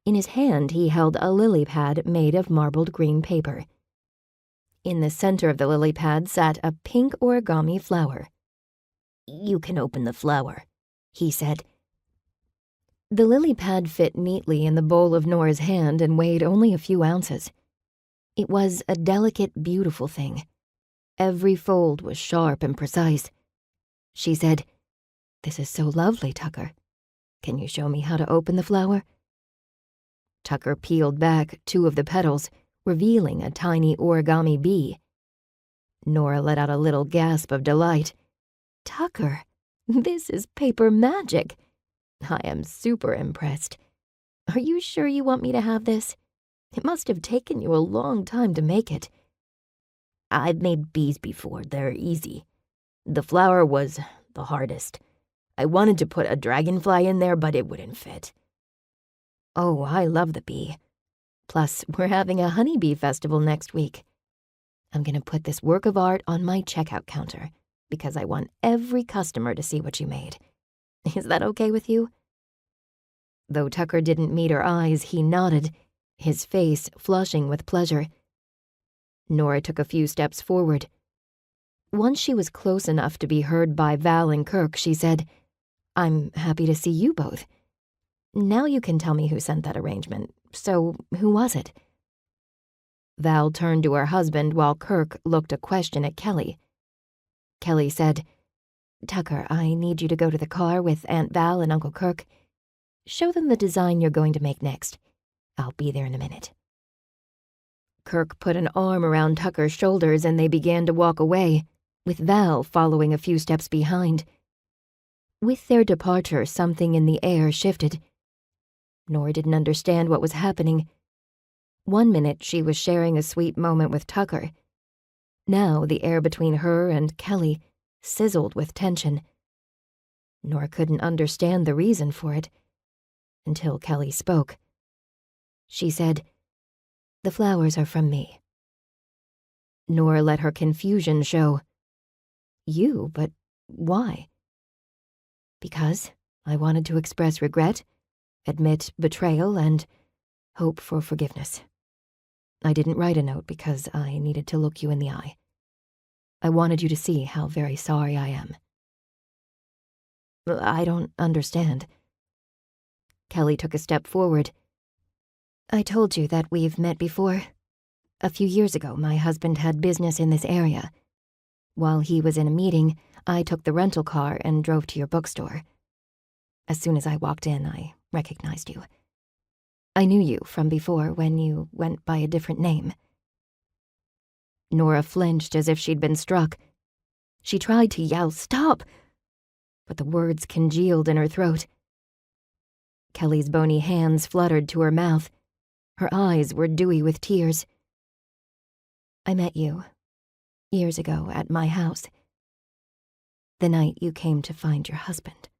In his hand he held a lily pad made of marbled green paper. In the center of the lily pad sat a pink origami flower. "You can open the flower," he said. The lily pad fit neatly in the bowl of Nora's hand and weighed only a few ounces. It was a delicate, beautiful thing. Every fold was sharp and precise. She said, "This is so lovely, Tucker. Can you show me how to open the flower?" Tucker peeled back 2 of the petals, revealing a tiny origami bee. Nora let out a little gasp of delight. "Tucker, this is paper magic. I am super impressed. Are you sure you want me to have this? It must have taken you a long time to make it." "I've made bees before. They're easy. The flower was the hardest. I wanted to put a dragonfly in there, but it wouldn't fit." "Oh, I love the bee. Plus, we're having a honeybee festival next week. I'm going to put this work of art on my checkout counter because I want every customer to see what you made. Is that okay with you?" Though Tucker didn't meet her eyes, he nodded, his face flushing with pleasure. Nora took a few steps forward. Once she was close enough to be heard by Val and Kirk, she said, "I'm happy to see you both. Now you can tell me who sent that arrangement. So, who was it?" Val turned to her husband while Kirk looked a question at Kelly. Kelly said, "Tucker, I need you to go to the car with Aunt Val and Uncle Kirk. Show them the design you're going to make next. I'll be there in a minute." Kirk put an arm around Tucker's shoulders and they began to walk away, with Val following a few steps behind. With their departure, something in the air shifted. Nora didn't understand what was happening. One minute she was sharing a sweet moment with Tucker. Now the air between her and Kelly sizzled with tension. Nora couldn't understand the reason for it, until Kelly spoke. She said, "The flowers are from me." Nora let her confusion show. "You? But why?" "Because I wanted to express regret, admit betrayal, and hope for forgiveness. I didn't write a note because I needed to look you in the eye. I wanted you to see how very sorry I am." "I don't understand." Kelly took a step forward. "I told you that we've met before. A few years ago, my husband had business in this area. While he was in a meeting, I took the rental car and drove to your bookstore. As soon as I walked in, I recognized you. I knew you from before when you went by a different name." Nora flinched as if she'd been struck. She tried to yell, "Stop!" but the words congealed in her throat. Kelly's bony hands fluttered to her mouth. Her eyes were dewy with tears. "I met you years ago at my house. The night you came to find your husband."